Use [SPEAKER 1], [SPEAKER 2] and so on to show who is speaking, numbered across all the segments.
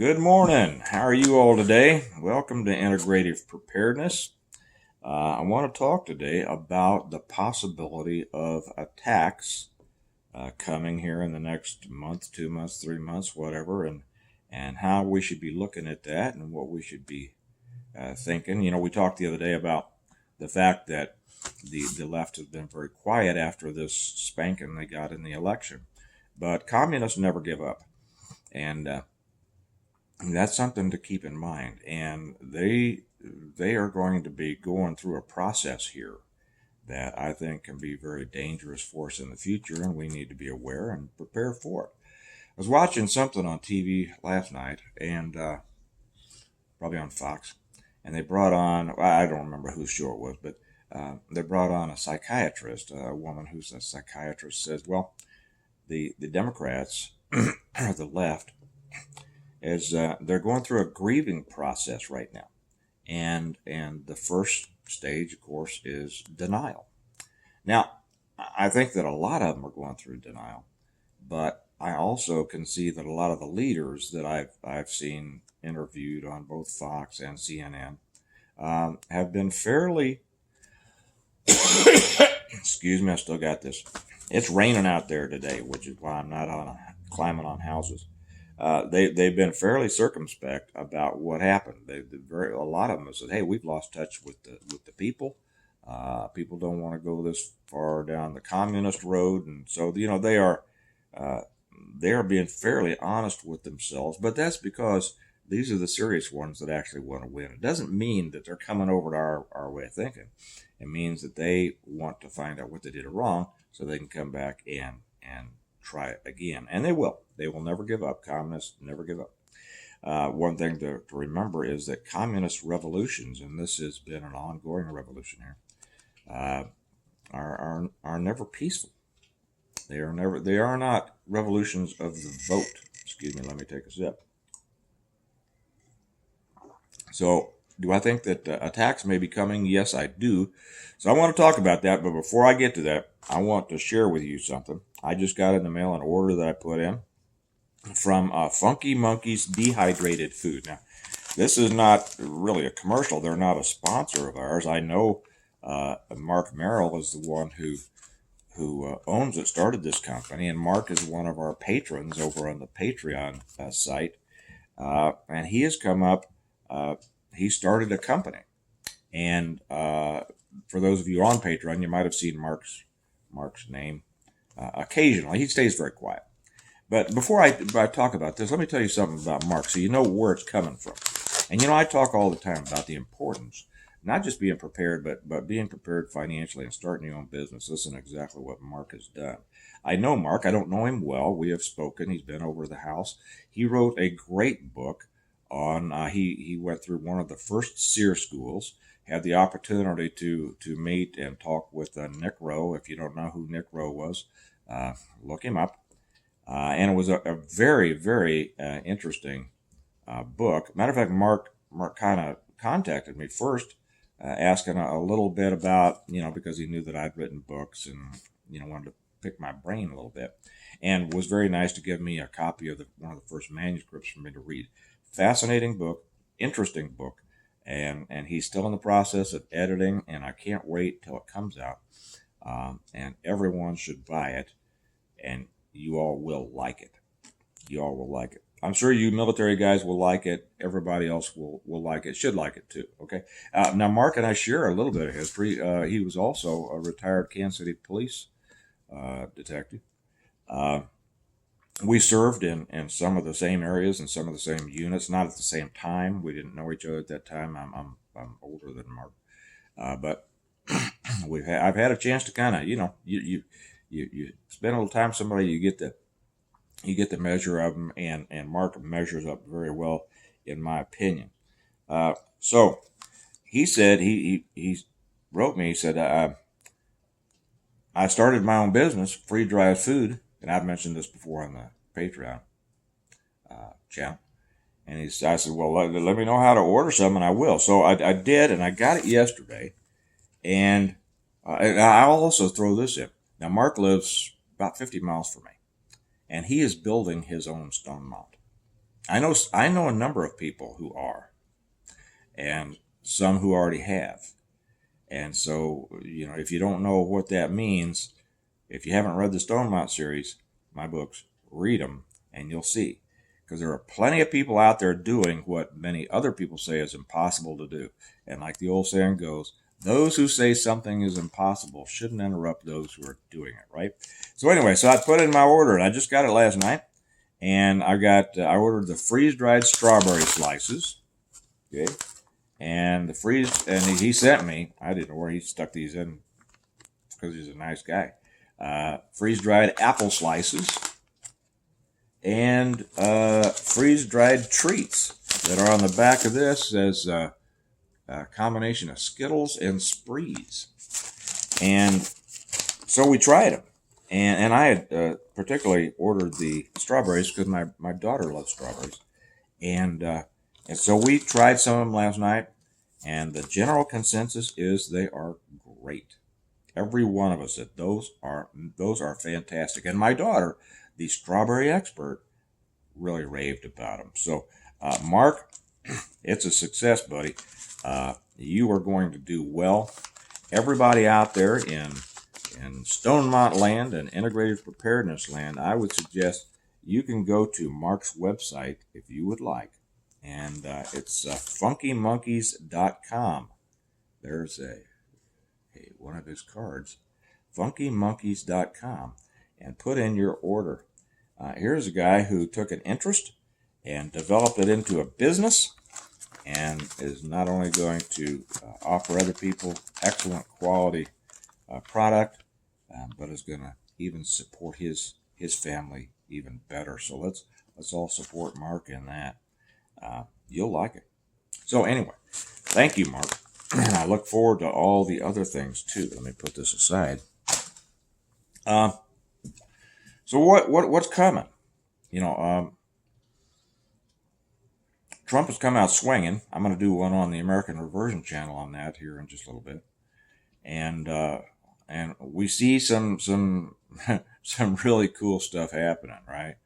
[SPEAKER 1] Good morning. How are you all today? Welcome to Integrative Preparedness. I want to talk today about the possibility of attacks coming here in the next month, 2 months, 3 months, whatever, and how we should be looking at that and what we should be thinking. We talked the other day about the fact that the left has been very quiet after this spanking they got in the election, but communists never give up, and that's something to keep in mind. And they are going to be going through a process here that I think can be very dangerous for us in the future, and we need to be aware and prepare for it. I was watching something on TV last night, and probably on Fox, and they brought on, I don't remember whose show it was, but they brought on a psychiatrist, a woman who's a psychiatrist, says, well, the Democrats, or the left, is they're going through a grieving process right now. And the first stage, of course, is denial. Now, I think that a lot of them are going through denial, but I also can see that a lot of the leaders that I've seen interviewed on both Fox and CNN have been fairly, excuse me, I still got this. It's raining out there today, which is why I'm not climbing on houses. They've been fairly circumspect about what happened. A lot of them have said, "Hey, we've lost touch with the people. People don't want to go this far down the communist road," and so they are being fairly honest with themselves. But that's because these are the serious ones that actually want to win. It doesn't mean that they're coming over to our way of thinking. It means that they want to find out what they did wrong so they can come back and try it again. And they will. They will never give up. Communists never give up. One thing to remember is that communist revolutions, and this has been an ongoing revolution here, are never peaceful. They are not revolutions of the vote. Excuse me, let me take a sip. So, do I think that attacks may be coming? Yes, I do. So I want to talk about that, but before I get to that, I want to share with you something. I just got in the mail an order that I put in from Funky Monkey's Dehydrated Food. Now, this is not really a commercial. They're not a sponsor of ours. I know Mark Merrill is the one who owns it, started this company, and Mark is one of our patrons over on the Patreon site, and he has come up. He started a company, and for those of you on Patreon, you might have seen Mark's name occasionally. He stays very quiet. But before I talk about this, let me tell you something about Mark so you know where it's coming from. And I talk all the time about the importance, not just being prepared, but being prepared financially and starting your own business. This is exactly what Mark has done. I know Mark. I don't know him well. We have spoken. He's been over the house. He wrote a great book on, he went through one of the first SEER schools, had the opportunity to meet and talk with Nick Rowe. If you don't know who Nick Rowe was, look him up. And it was a very, very interesting book. Matter of fact, Mark kind of contacted me first, asking a little bit about, because he knew that I'd written books and, wanted to pick my brain a little bit, and was very nice to give me a copy of one of the first manuscripts for me to read. Fascinating book, interesting book, and he's still in the process of editing, and I can't wait till it comes out. And everyone should buy it, and you all will like it. You all will like it. I'm sure you military guys will like it. Everybody else will like it, should like it too, okay? Now, Mark and I share a little bit of history. He was also a retired Kansas City police detective. We served in some of the same areas and some of the same units, not at the same time. We didn't know each other at that time. I'm older than Mark, but I've had a chance to kind of you spend a little time with somebody, you get the measure of them, and Mark measures up very well, in my opinion. So he said he wrote me. He said I started my own business, free dry food. And I've mentioned this before on the Patreon channel. And I said, well, let me know how to order some, and I will. So I did, and I got it yesterday. And I'll also throw this in. Now, Mark lives about 50 miles from me, and he is building his own stone mount. I know a number of people who are, and some who already have. And so, if you don't know what that means, if you haven't read the Stonemont series, my books, read them and you'll see. Because there are plenty of people out there doing what many other people say is impossible to do. And like the old saying goes, those who say something is impossible shouldn't interrupt those who are doing it, right? So anyway, so I put in my order, and I just got it last night. And I ordered the freeze-dried strawberry slices. Okay. And he sent me, I didn't know where he stuck these in because he's a nice guy. Freeze-dried apple slices and freeze-dried treats that are on the back of this as a combination of Skittles and Sprees. And so we tried them. And I had particularly ordered the strawberries because my daughter loves strawberries. And so we tried some of them last night, and the general consensus is they are great. Every one of us said those are fantastic. And my daughter, the strawberry expert, really raved about them. So, Mark, it's a success, buddy. You are going to do well. Everybody out there in Stonemont land and integrated preparedness land, I would suggest you can go to Mark's website if you would like. And it's funkymonkeys.com. There's one of his cards, funkymonkeys.com, and put in your order. Here's a guy who took an interest and developed it into a business, and is not only going to offer other people excellent quality product, but is going to even support his family even better. So let's all support Mark in that. You'll like it. So anyway, thank you, Mark. And I look forward to all the other things too. Let me put this aside. So what's coming? Trump has come out swinging. I'm going to do one on the American Reversion channel on that here in just a little bit, and we see some some really cool stuff happening right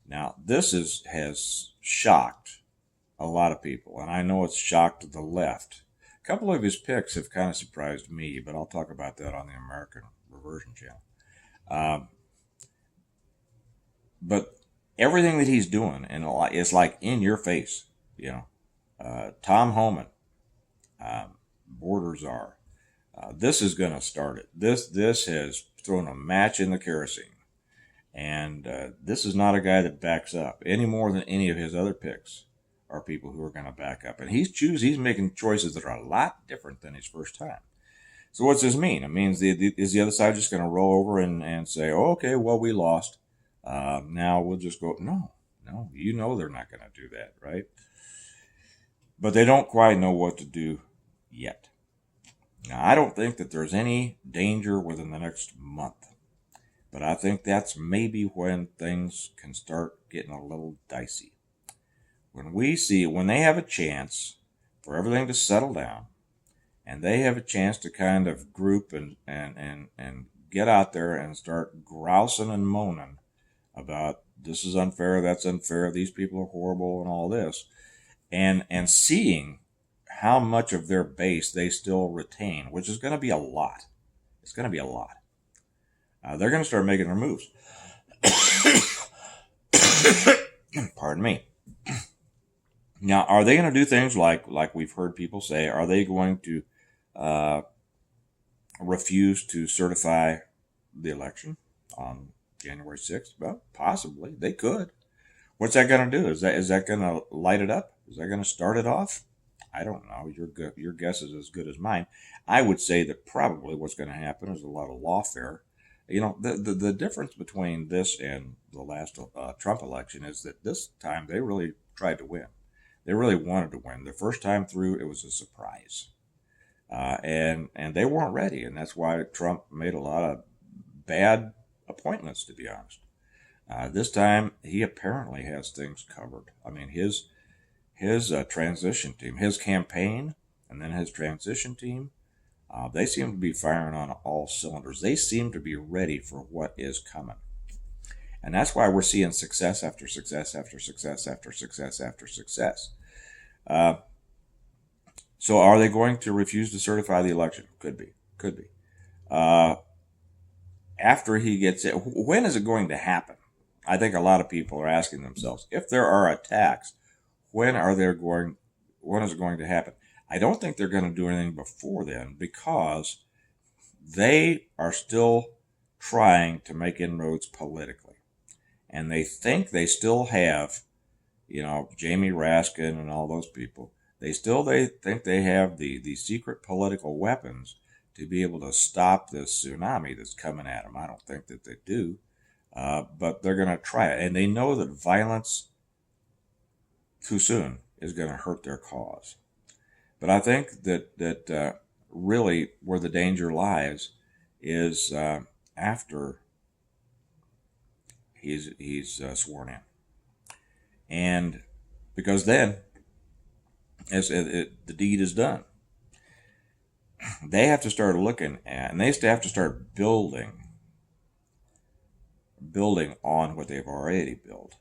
[SPEAKER 1] now. This has shocked a lot of people, and I know it's shocked the left. A couple of his picks have kind of surprised me, but I'll talk about that on the American Reversion channel. But everything that he's doing, and it's like in your face, Tom Homan, border czar. This is going to start it. This has thrown a match in the kerosene, and this is not a guy that backs up any more than any of his other picks are people who are going to back up. And he's making choices that are a lot different than his first time. So what's this mean? It means is the other side just going to roll over and say, oh, okay, well, we lost. Now we'll just go. No, they're not going to do that, right? But they don't quite know what to do yet. Now, I don't think that there's any danger within the next month. But I think that's maybe when things can start getting a little dicey. When they have a chance for everything to settle down, and they have a chance to kind of group and get out there and start grousing and moaning about this is unfair, that's unfair, these people are horrible, and all this, and seeing how much of their base they still retain, which is going to be a lot. It's going to be a lot. They're going to start making their moves. Pardon me. Now, are they going to do things like we've heard people say? Are they going to refuse to certify the election on January 6th? Well, possibly. They could. What's that going to do? Is that going to light it up? Is that going to start it off? I don't know. Your guess is as good as mine. I would say that probably what's going to happen is a lot of lawfare. The difference between this and the last Trump election is that this time they really tried to win. They really wanted to win. The first time through, it was a surprise. And they weren't ready, and that's why Trump made a lot of bad appointments, to be honest. This time, he apparently has things covered. I mean, his transition team, his campaign, and then his transition team, they seem to be firing on all cylinders. They seem to be ready for what is coming. And that's why we're seeing success after success after success after success after success. Uh, so are they going to refuse to certify the election? Could be. Could be. Uh, After he gets it, when is it going to happen? I think a lot of people are asking themselves, if there are attacks, when are they going? When is it going to happen? I don't think they're going to do anything before then, because they are still trying to make inroads politically, and they think they still have, Jamie Raskin and all those people. They think they have the secret political weapons to be able to stop this tsunami that's coming at them. I don't think that they do, but they're going to try it, and they know that violence too soon is going to hurt their cause. But I think that really where the danger lies is after he's sworn in, and because then, as the deed is done, they have to start looking at, and they have to start building on what they've already built.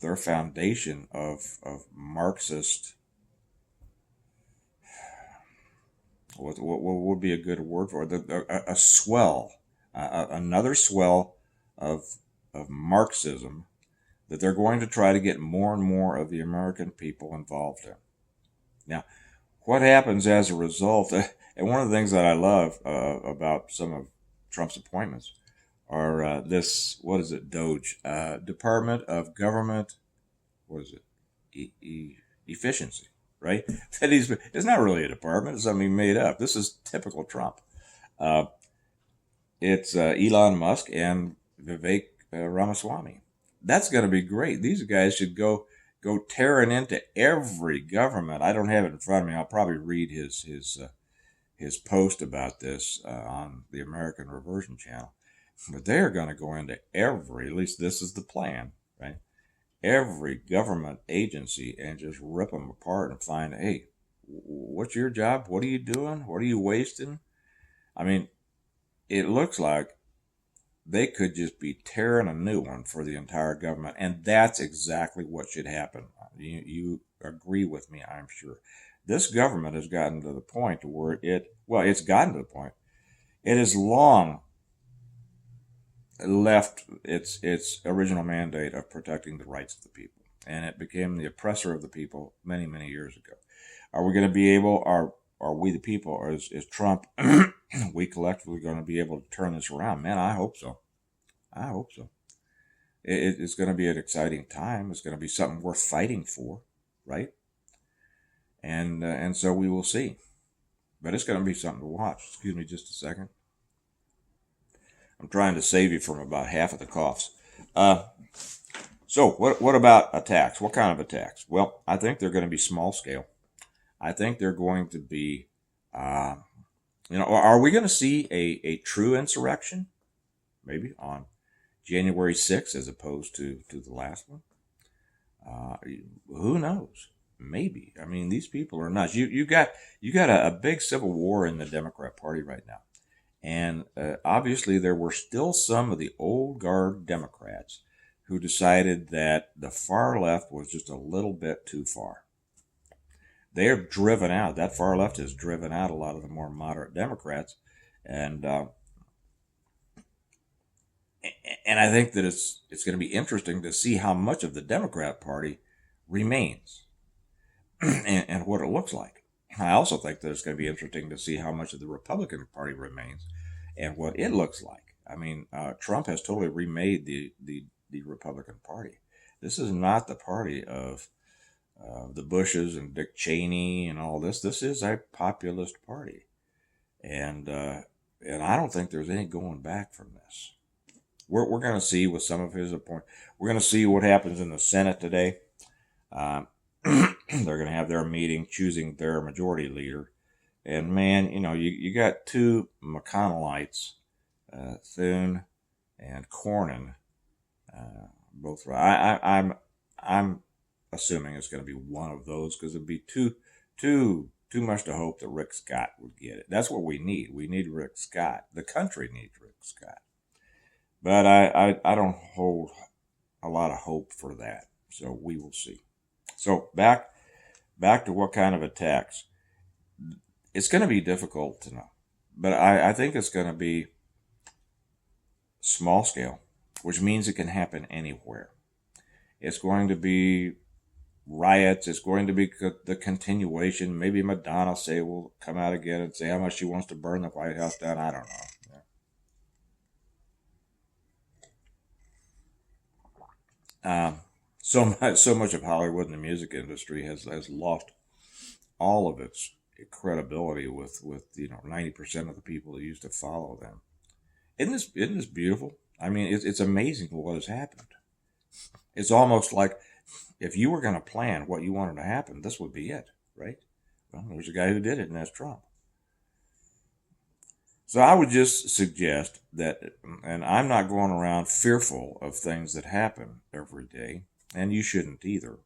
[SPEAKER 1] Their foundation of Marxist, what would be a good word for it? A swell, another swell of Marxism that they're going to try to get more and more of the American people involved in. Now, what happens as a result, and one of the things that I love about some of Trump's appointments are this, what is it, Doge, Department of Government, what is it, Efficiency, right? That it's not really a department, it's something he made up. This is typical Trump. It's Elon Musk and Vivek Ramaswamy. That's going to be great. These guys should go tearing into every government. I don't have it in front of me. I'll probably read his post about this on the American Reversion Channel. But they're going to go into every, at least this is the plan, right? Every government agency and just rip them apart and find, hey, what's your job? What are you doing? What are you wasting? I mean, it looks like they could just be tearing a new one for the entire government. And that's exactly what should happen. You agree with me, I'm sure. This government has gotten to the point where it's gotten to the point. It has long left its original mandate of protecting the rights of the people. And it became the oppressor of the people many, many years ago. Are we going to be able, are we the people, or is Trump, we collectively going to be able to turn this around? Man, I hope so. I hope so. It's going to be an exciting time. It's going to be something worth fighting for, right? And so we will see. But it's going to be something to watch. Excuse me just a second. I'm trying to save you from about half of the coughs. So what about attacks? What kind of attacks? Well, I think they're going to be small scale. I think they're going to be, are we going to see a true insurrection? Maybe on January 6th as opposed to the last one? Who knows? Maybe. I mean, these people are nuts. You got a big civil war in the Democrat Party right now. And obviously there were still some of the old guard Democrats who decided that the far left was just a little bit too far. They are driven out. That far left has driven out a lot of the more moderate Democrats. And I think that it's going to be interesting to see how much of the Democrat Party remains and what it looks like. I also think that it's going to be interesting to see how much of the Republican Party remains and what it looks like. I mean, Trump has totally remade the Republican Party. This is not the party of the Bushes and Dick Cheney and all this. This is a populist party, and I don't think there's any going back from this. We're going to see with some of his appointments. We're going to see what happens in the Senate today. They're going to have their meeting choosing their majority leader. And man, you got two McConnellites, Thune and Cornyn, both right. I'm assuming it's going to be one of those because it'd be too much to hope that Rick Scott would get it. That's what we need. We need Rick Scott. The country needs Rick Scott. But I don't hold a lot of hope for that. So we will see. So back to what kind of attacks. It's going to be difficult to know, but I think it's going to be small scale, which means it can happen anywhere. It's going to be riots. It's going to be the continuation. Maybe Madonna say will come out again and say how much she wants to burn the White House down. I don't know. So much of Hollywood and the music industry has lost all of its credibility with 90% of the people that used to follow them. Isn't this beautiful? I mean, it's amazing what has happened. It's almost like if you were going to plan what you wanted to happen, this would be it, right? Well, there's a guy who did it, and that's Trump. So I would just suggest that, and I'm not going around fearful of things that happen every day, and you shouldn't either.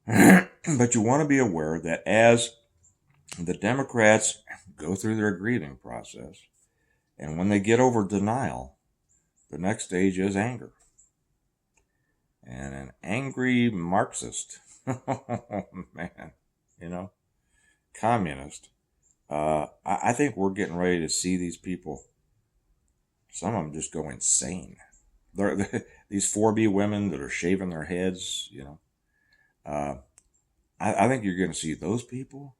[SPEAKER 1] But you want to be aware that as the Democrats go through their grieving process, and when they get over denial, the next stage is anger. And an angry Marxist, oh man, communist. I think we're getting ready to see these people, some of them just go insane. These 4B women that are shaving their heads, I think you're going to see those people.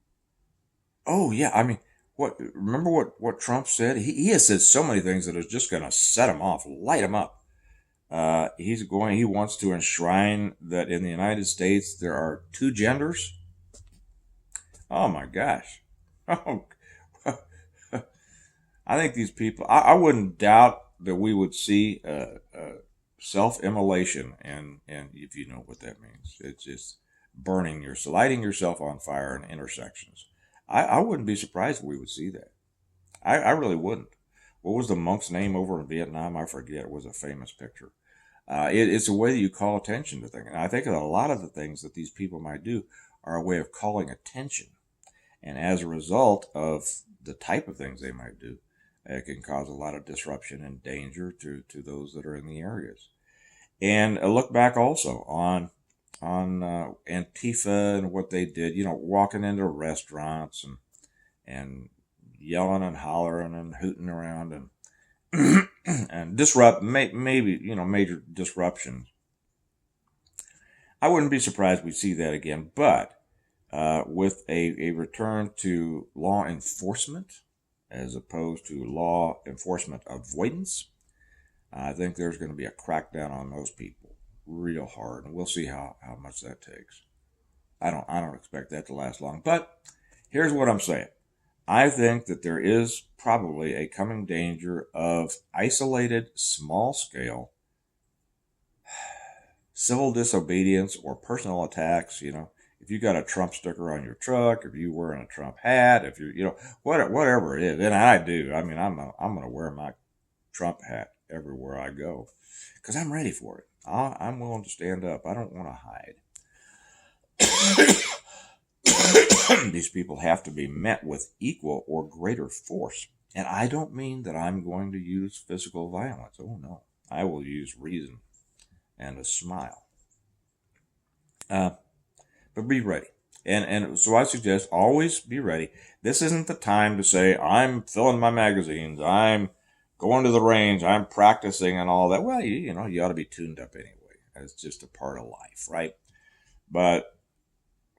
[SPEAKER 1] Oh yeah, I mean, remember what Trump said? He has said so many things that is just going to set him off, light him up. He wants to enshrine that in the United States there are two genders. Oh my gosh. Oh, I think these people, I wouldn't doubt that we would see self-immolation, and if you know what that means, it's just lighting yourself on fire in intersections. I wouldn't be surprised if we would see that. I really wouldn't. What was the monk's name over in Vietnam? I forget. It was a famous picture. It's a way that you call attention to things. And I think that a lot of the things that these people might do are a way of calling attention. And as a result of the type of things they might do, it can cause a lot of disruption and danger to those that are in the areas. And look back also on Antifa and what they did. Walking into restaurants and yelling and hollering and hooting around and and disrupt maybe major disruptions. I wouldn't be surprised we see that again, but with a return to law enforcement as opposed to law enforcement avoidance, I think there's going to be a crackdown on those people real hard, and we'll see how much that takes. I don't expect that to last long, but here's what I'm saying. I think that there is probably a coming danger of isolated, small scale civil disobedience or personal attacks. If you got a Trump sticker on your truck, if you wearing a Trump hat, if whatever it is, and I do. I mean, I'm going to wear my Trump hat everywhere I go because I'm ready for it. I'm willing to stand up. I don't want to hide. These people have to be met with equal or greater force. And I don't mean that I'm going to use physical violence. Oh, no. I will use reason and a smile. But be ready. And so I suggest always be ready. This isn't the time to say, I'm filling my magazines, I'm going to the range, I'm practicing and all that. Well, you ought to be tuned up anyway. It's just a part of life, right? But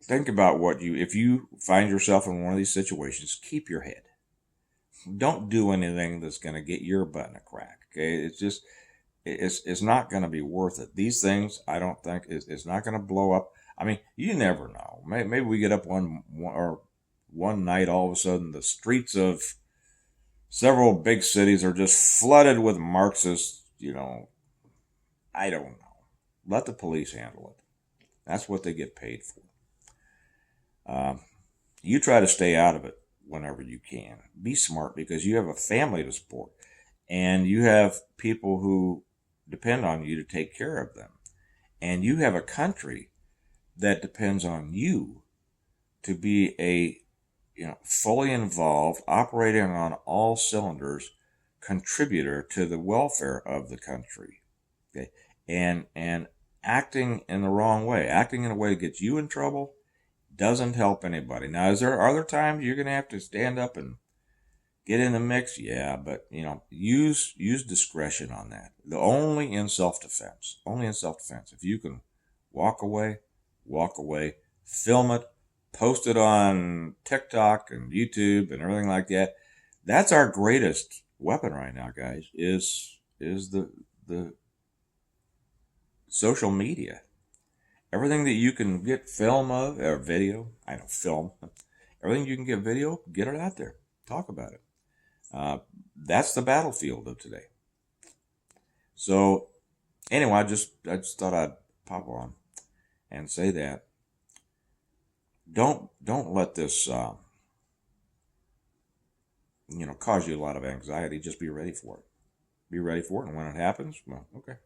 [SPEAKER 1] think about if you find yourself in one of these situations, keep your head. Don't do anything that's going to get your butt in a crack. Okay. It's not going to be worth it. These things, I don't think it's not going to blow up. I mean, you never know. Maybe we get up one night, all of a sudden the streets of several big cities are just flooded with Marxists, I don't know. Let the police handle it. That's what they get paid for. You try to stay out of it whenever you can. Be smart because you have a family to support and you have people who depend on you to take care of them. And you have a country that depends on you to be fully involved, operating on all cylinders contributor to the welfare of the country. Okay, and acting in the wrong way, acting in a way that gets you in trouble, doesn't help anybody. Now, are there times you're going to have to stand up and get in the mix? Yeah, but use discretion on that. Only in self-defense. Only in self-defense. If you can walk away, walk away. Film it, post it on TikTok and YouTube and everything like that. That's our greatest weapon right now, guys. Is the social media. Everything that you can get film of or video. I know film. Everything you can get video, get it out there. Talk about it. That's the battlefield of today. So anyway, I just thought I'd pop on and say that don't let this cause you a lot of anxiety. Just be ready for it. Be ready for it, and when it happens, well, okay,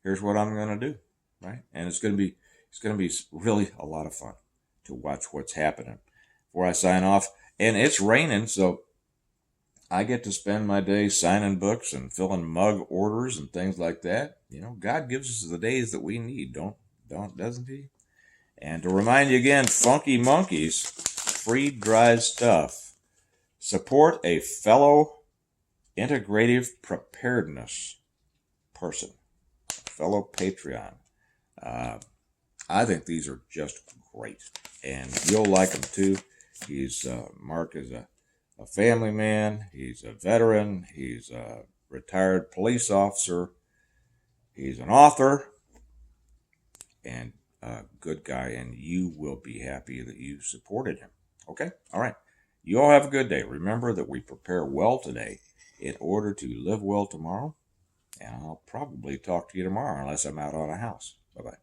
[SPEAKER 1] here's what I'm going to do, right? And it's going to be really a lot of fun to watch what's happening. Before I sign off, and it's raining, so I get to spend my day signing books and filling mug orders and things like that. God gives us the days that we need, doesn't he? And to remind you again, Funky Monkeys, free dry stuff. Support a fellow integrative preparedness person, fellow Patreon. I think these are just great, and you'll like them too. Mark is a family man. He's a veteran. He's a retired police officer. He's an author and a good guy, and you will be happy that you supported him. Okay? All right. You all have a good day. Remember that we prepare well today in order to live well tomorrow, and I'll probably talk to you tomorrow unless I'm out on a house. Bye-bye.